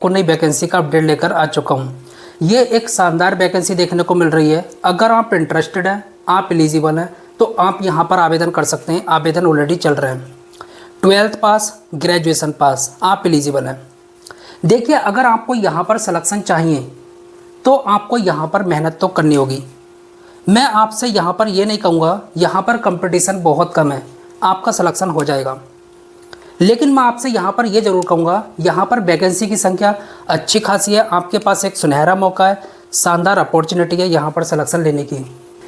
को नई वैकेंसी का अपडेट लेकर आ चुका हूँ। ये एक शानदार वैकेंसी देखने को मिल रही है। अगर आप इंटरेस्टेड हैं, आप एलिजिबल हैं, तो आप यहाँ पर आवेदन कर सकते हैं। आवेदन ऑलरेडी चल रहे हैं। 12th पास, ग्रेजुएशन पास, आप एलिजिबल हैं। देखिए, अगर आपको यहाँ पर सिलेक्शन चाहिए तो आपको यहाँ पर मेहनत तो करनी होगी। मैं आपसे यहाँ पर ये नहीं कहूँगा, यहाँ पर कंपटीशन बहुत कम है, आपका सिलेक्शन हो जाएगा। लेकिन मैं आपसे यहाँ पर ये ज़रूर कहूँगा, यहाँ पर वैकेंसी की संख्या अच्छी खासी है। आपके पास एक सुनहरा मौका है, शानदार अपॉर्चुनिटी है यहाँ पर सिलेक्शन लेने की।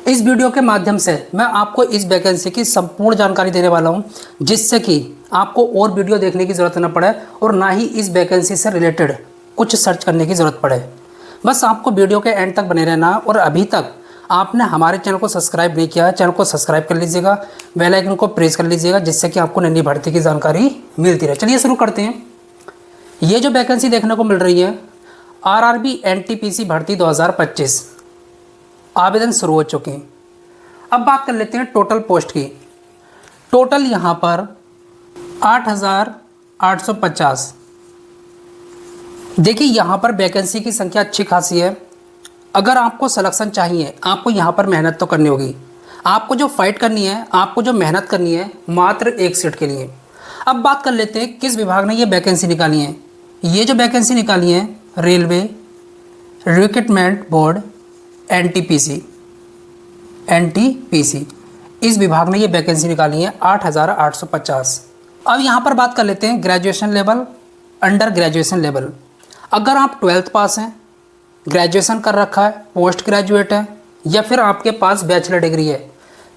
इस वीडियो के माध्यम से मैं आपको इस वैकेंसी की संपूर्ण जानकारी देने वाला हूँ, जिससे कि आपको और वीडियो देखने की ज़रूरत न पड़े और ना ही इस वैकेंसी से रिलेटेड कुछ सर्च करने की ज़रूरत पड़े। बस आपको वीडियो के एंड तक बने रहना। और अभी तक आपने हमारे चैनल को सब्सक्राइब नहीं किया है, चैनल को सब्सक्राइब कर लीजिएगा, बेल आइकन को प्रेस कर लीजिएगा, जिससे कि आपको नई भर्ती की जानकारी मिलती रहे। चलिए शुरू करते हैं। ये जो वैकेंसी देखने को मिल रही है, आरआरबी एनटीपीसी भर्ती 2025, आवेदन शुरू हो चुके हैं। अब बात कर लेते हैं टोटल पोस्ट की। टोटल यहाँ पर 8,850। देखिए, यहाँ पर वैकेंसी की संख्या अच्छी खासी है। अगर आपको सिलेक्शन चाहिए, आपको यहाँ पर मेहनत तो करनी होगी। आपको जो फाइट करनी है, आपको जो मेहनत करनी है, मात्र एक सीट के लिए। अब बात कर लेते हैं किस विभाग ने ये वैकेंसी निकाली है। ये जो वैकेंसी निकाली है, रेलवे रिक्रूटमेंट बोर्ड एनटीपीसी, इस विभाग ने ये वैकेंसी निकाली है 8,850। अब यहाँ पर बात कर लेते हैं graduation level, under graduation level. अगर आप 12th पास हैं, ग्रेजुएशन कर रखा है, पोस्ट ग्रेजुएट है, या फिर आपके पास बैचलर डिग्री है,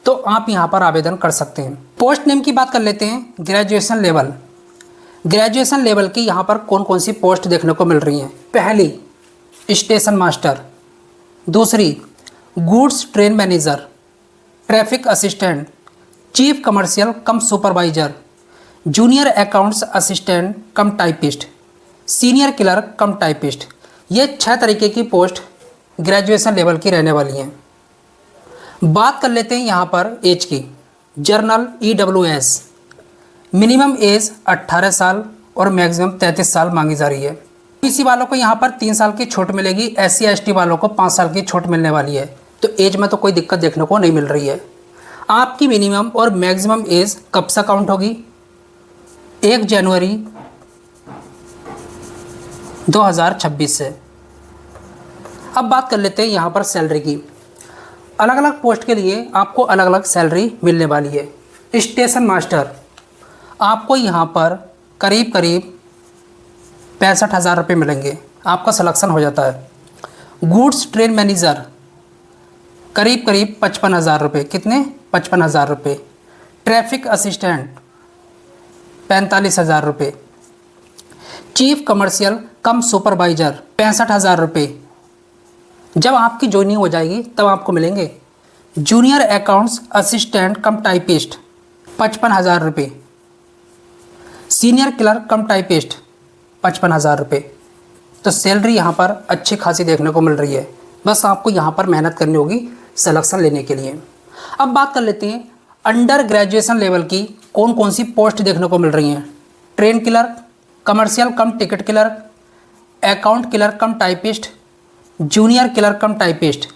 तो आप यहाँ पर आवेदन कर सकते हैं। पोस्ट नेम की बात कर लेते हैं। ग्रेजुएशन लेवल, ग्रेजुएशन लेवल की यहाँ पर कौन कौन सी पोस्ट देखने को मिल रही हैं। पहली, स्टेशन मास्टर। दूसरी, goods train manager, traffic assistant, chief commercial कम सुपरवाइजर, जूनियर अकाउंट्स असिस्टेंट कम टाइपिस्ट, सीनियर क्लर्क कम टाइपिस्ट। ये 6 तरीके की पोस्ट ग्रेजुएशन लेवल की रहने वाली हैं। बात कर लेते हैं यहाँ पर एज की। जर्नल EWS, मिनिमम एज 18 साल और मैक्सिमम 33 साल मांगी जा रही है। ओबीसी वालों को यहाँ पर 3 साल की छूट मिलेगी। SC ST वालों को 5 साल की छूट मिलने वाली है। तो एज में तो कोई दिक्कत देखने को नहीं मिल रही है। आपकी मिनिमम और मैक्सिमम एज कब से काउंट होगी? 1 जनवरी 2026 से। अब बात कर लेते हैं यहाँ पर सैलरी की। अलग अलग पोस्ट के लिए आपको अलग अलग सैलरी मिलने वाली है। स्टेशन मास्टर, आपको यहाँ पर करीब 65,000 रुपये मिलेंगे, आपका सिलेक्शन हो जाता है। गुड्स ट्रेन मैनेजर, करीब 55,000 रुपये। कितने? 55,000 रुपये। ट्रैफिक असिस्टेंट 45,000 रुपये। चीफ कमर्शियल कम सुपरवाइजर 65,000 रुपये। जब आपकी ज्वाइनिंग हो जाएगी तब आपको मिलेंगे। जूनियर अकाउंट्स असिस्टेंट कम टाइपिस्ट 55,000 रुपये। सीनियर क्लर्क कम टाइपिस्ट 55,000 रुपये। तो सैलरी यहाँ पर अच्छी खासी देखने को मिल रही है। बस आपको यहाँ पर मेहनत करनी होगी सिलेक्शन लेने के लिए। अब बात कर लेते हैं अंडर ग्रेजुएशन लेवल की कौन कौन सी पोस्ट देखने को मिल रही हैं। ट्रेन क्लर्क, कमर्शियल कम टिकट क्लर्क, अकाउंट क्लर्क कम टाइपिस्ट, जूनियर क्लर्क कम टाइपिस्ट।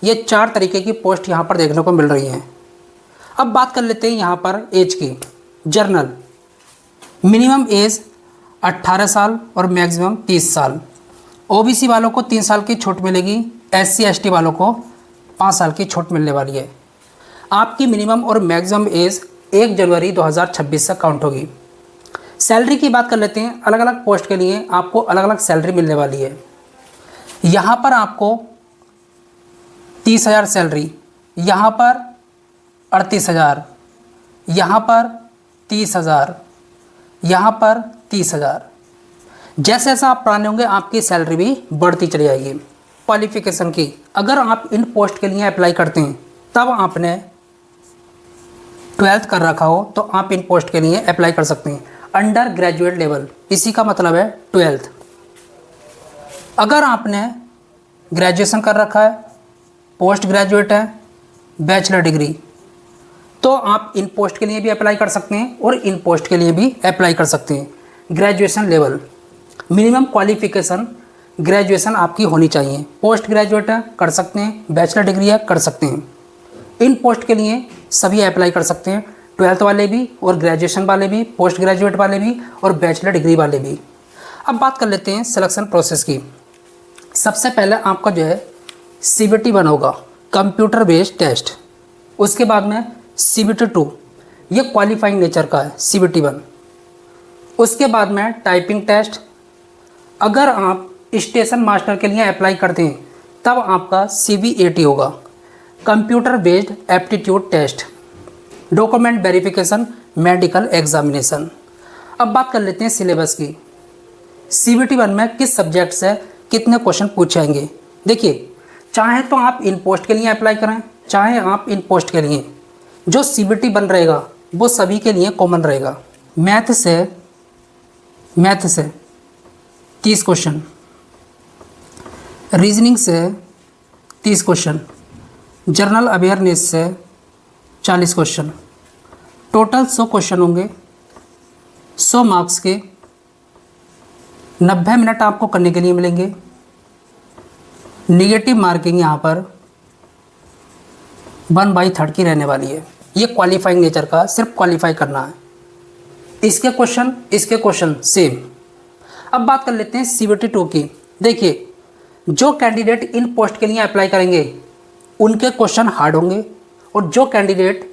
ये 4 तरीके की पोस्ट यहाँ पर देखने को मिल रही हैं। अब बात कर लेते हैं यहाँ पर एज की। जर्नल, मिनिमम एज 18 साल और मैक्सिमम 30 साल। ओबीसी वालों को 3 साल की छूट मिलेगी। SC ST वालों को 5 साल की छूट मिलने वाली है। आपकी मिनिमम और मैक्सिमम एज 1 जनवरी 2026 से काउंट होगी। सैलरी की बात कर लेते हैं। अलग अलग पोस्ट के लिए आपको अलग अलग सैलरी मिलने वाली है। यहाँ पर आपको 30,000 सैलरी, यहाँ पर 38,000, यहाँ पर 30,000, यहाँ पर 30,000। जैसे जैसे आप पुराने होंगे आपकी सैलरी भी बढ़ती चली जाएगी। क्वालिफिकेशन की, अगर आप इन पोस्ट के लिए अप्लाई करते हैं तब आपने 12th कर रखा हो तो आप इन पोस्ट के लिए अप्लाई कर सकते हैं। अंडर ग्रेजुएट लेवल, इसी का मतलब है 12th। अगर आपने ग्रेजुएशन कर रखा है, पोस्ट ग्रेजुएट है, बैचलर डिग्री, तो आप इन पोस्ट के लिए भी अप्लाई कर सकते हैं और इन पोस्ट के लिए भी अप्लाई कर सकते हैं। Graduation level, minimum qualification graduation आपकी होनी चाहिए। पोस्ट ग्रेजुएट है कर सकते हैं, बैचलर डिग्री है कर सकते हैं। इन पोस्ट के लिए सभी अप्लाई कर सकते हैं, 12th वाले भी और ग्रेजुएशन वाले भी, पोस्ट ग्रेजुएट वाले भी और बैचलर डिग्री वाले भी। अब बात कर लेते हैं सिलेक्शन प्रोसेस की। सबसे पहले आपका जो है CBT 1 होगा, कंप्यूटर बेस्ड टेस्ट। उसके बाद में CBT 2, ये क्वालिफाइंग नेचर का है CBT 1। उसके बाद में टाइपिंग टेस्ट। अगर आप स्टेशन मास्टर के लिए अप्लाई करते हैं तब आपका CBAT होगा, computer based aptitude test. Document verification, medical examination. अब बात कर लेते हैं सिलेबस की। CBT 1 में किस सब्जेक्ट से कितने क्वेश्चन पूछे जाएंगे। देखिए, चाहे तो आप इन पोस्ट के लिए अप्लाई करें, चाहे आप इन पोस्ट के लिए, जो CBT 1 रहेगा वो सभी के लिए कॉमन रहेगा। मैथ से 30 क्वेश्चन, रीजनिंग से 30 क्वेश्चन, जनरल अवेयरनेस से 40 क्वेश्चन। टोटल 100 क्वेश्चन होंगे, 100 मार्क्स के। 90 मिनट आपको करने के लिए मिलेंगे। निगेटिव मार्किंग यहाँ पर 1/3 की रहने वाली है। ये क्वालिफाइंग नेचर का, सिर्फ क्वालिफाई करना है। इसके क्वेश्चन सेम। अब बात कर लेते हैं CBT 2 की। देखिए, जो कैंडिडेट इन पोस्ट के लिए अप्लाई करेंगे उनके क्वेश्चन हार्ड होंगे, और जो कैंडिडेट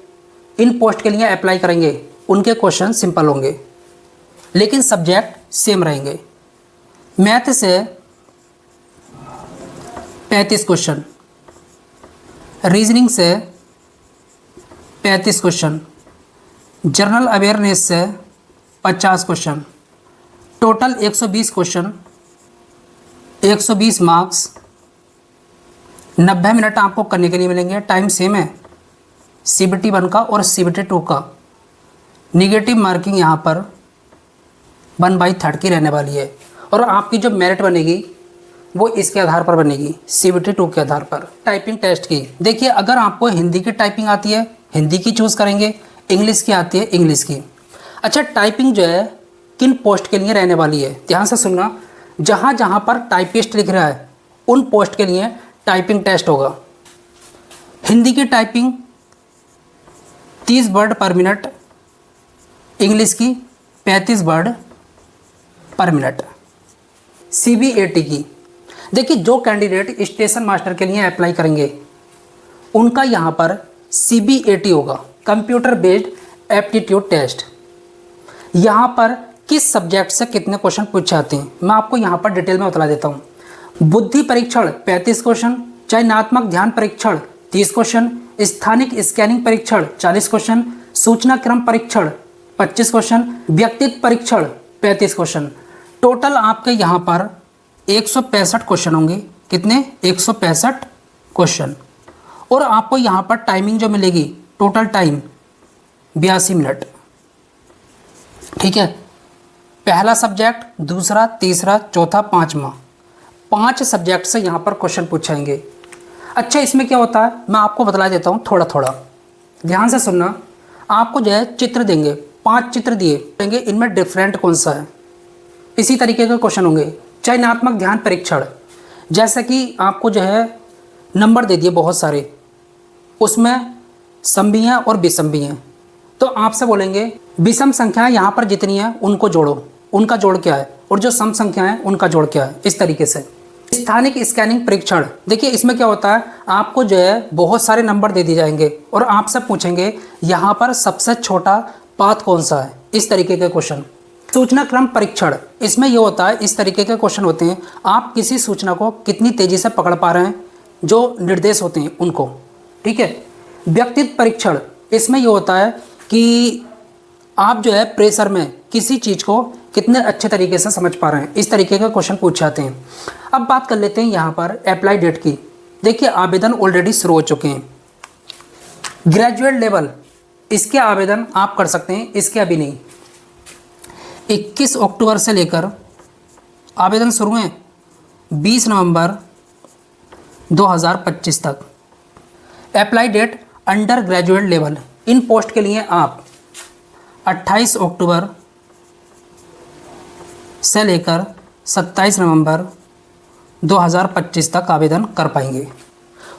इन पोस्ट के लिए अप्लाई करेंगे उनके क्वेश्चन सिंपल होंगे, लेकिन सब्जेक्ट सेम रहेंगे। मैथ से 35 क्वेश्चन, रीजनिंग से 35 क्वेश्चन, जनरल अवेयरनेस से 50 question. Total 120 question, 120 marks. 90 minute आपको करने के लिए मिलेंगे। टाइम सेम है CBT 1 का और CBT 2 का। निगेटिव मार्किंग यहाँ पर 1/3 की रहने वाली है, और आपकी जो मेरिट बनेगी वो इसके आधार पर बनेगी, CBT 2 के आधार पर। टाइपिंग टेस्ट की देखिए, अगर आपको हिंदी की टाइपिंग आती है हिंदी की चूज़ करेंगे, इंग्लिश की आती है इंग्लिश की। अच्छा, टाइपिंग जो है किन पोस्ट के लिए रहने वाली है, ध्यान से सुनना। जहाँ जहाँ पर टाइपिस्ट लिख रहा है उन पोस्ट के लिए टाइपिंग टेस्ट होगा। हिंदी की टाइपिंग 30 वर्ड पर मिनट, इंग्लिश की 35 वर्ड पर मिनट। CBAT की देखिए, जो कैंडिडेट स्टेशन मास्टर के लिए अप्लाई करेंगे उनका यहाँ पर CBAT होगा, कंप्यूटर बेस्ड एप्टीट्यूड टेस्ट। यहाँ पर किस सब्जेक्ट से कितने क्वेश्चन पूछे जाते हैं मैं आपको यहाँ पर डिटेल में बता देता हूँ। बुद्धि परीक्षण 35 क्वेश्चन, चयनात्मक ध्यान परीक्षण 30 क्वेश्चन, स्थानिक स्कैनिंग परीक्षण 40 क्वेश्चन, सूचना क्रम परीक्षण 25 क्वेश्चन, व्यक्तित्व परीक्षण 35 क्वेश्चन। टोटल आपके यहाँ पर 165 क्वेश्चन होंगे। कितने? 165 क्वेश्चन। और आपको यहाँ पर टाइमिंग जो मिलेगी, टोटल टाइम 82 मिनट। ठीक है, पहला सब्जेक्ट, दूसरा, तीसरा, चौथा, पाँचवा, 5 सब्जेक्ट से यहाँ पर क्वेश्चन पूछेंगे। अच्छा, इसमें क्या होता है मैं आपको बतला देता हूँ थोड़ा थोड़ा, ध्यान से सुनना। आपको जो है चित्र देंगे, 5 चित्र दिए देंगे, इनमें डिफरेंट कौन सा है, इसी तरीके के क्वेश्चन होंगे। चयनात्मक ध्यान परीक्षण, जैसे कि आपको जो है नंबर दे दिए बहुत सारे, उसमें सम भी हैं और विषम भी हैं, तो आपसे बोलेंगे विषम संख्याएं यहाँ पर जितनी हैं उनको जोड़ो, उनका जोड़ क्या है, और जो सम संख्या है उनका जोड़ क्या है, इस तरीके से। स्थानिक स्कैनिंग परीक्षण, देखिए इसमें क्या होता है, आपको जो है बहुत सारे नंबर दे दिए जाएंगे और आपसे पूछेंगे यहाँ पर सबसे छोटा पाथ कौन सा है, इस तरीके के क्वेश्चन। सूचना क्रम परीक्षण, इसमें यह होता है, इस तरीके के क्वेश्चन होते हैं, आप किसी सूचना को कितनी तेज़ी से पकड़ पा रहे हैं, जो निर्देश होते हैं उनको। ठीक है। व्यक्तित्व परीक्षण, इसमें यह होता है कि आप जो है प्रेशर में किसी चीज़ को कितने अच्छे तरीके से समझ पा रहे हैं, इस तरीके के क्वेश्चन पूछे जाते हैं। अब बात कर लेते हैं यहाँ पर अप्लाई डेट की। देखिए आवेदन ऑलरेडी शुरू हो चुके हैं। ग्रेजुएट लेवल, इसके आवेदन आप कर सकते हैं, इसके अभी नहीं। 21 अक्टूबर से लेकर आवेदन शुरू हैं 20 नवंबर 2025 तक। Apply date under graduate level, इन पोस्ट के लिए आप 28 अक्टूबर से लेकर 27 नवंबर 2025 तक आवेदन कर पाएंगे।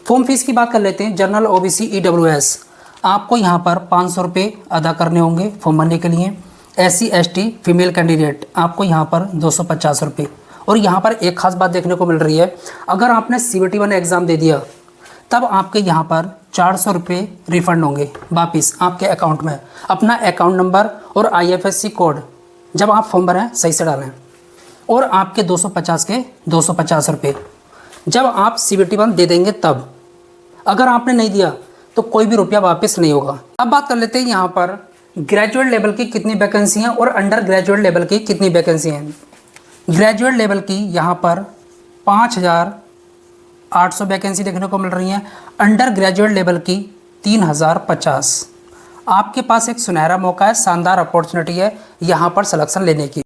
फॉर्म फीस की बात कर लेते हैं। जनरल OBC EWS आपको यहाँ पर 500 रुपये अदा करने होंगे फॉर्म भरने के लिए। SC ST फीमेल कैंडिडेट आपको यहाँ पर 250 रुपये। और यहाँ पर एक खास बात देखने को मिल रही है, अगर आपने CBT 1 एग्ज़ाम दे दिया तब आपके यहाँ पर 400 रुपये रिफ़ंड होंगे वापस आपके अकाउंट में। अपना अकाउंट नंबर और IFSC कोड जब आप फॉर्म भरें सही से डालें। और आपके 250 के 250 रुपये जब आप CBT 1 दे देंगे तब। अगर आपने नहीं दिया तो कोई भी रुपया वापस नहीं होगा। अब बात कर लेते हैं यहाँ पर ग्रेजुएट लेवल की कितनी वैकेंसी हैं और अंडर ग्रेजुएट लेवल की कितनी वैकेंसी हैं। ग्रेजुएट लेवल की यहाँ पर 5800 वैकेंसी देखने को मिल रही हैं। अंडर ग्रेजुएट लेवल की 3050। आपके पास एक सुनहरा मौका है, शानदार अपॉर्चुनिटी है यहाँ पर सिलेक्शन लेने की।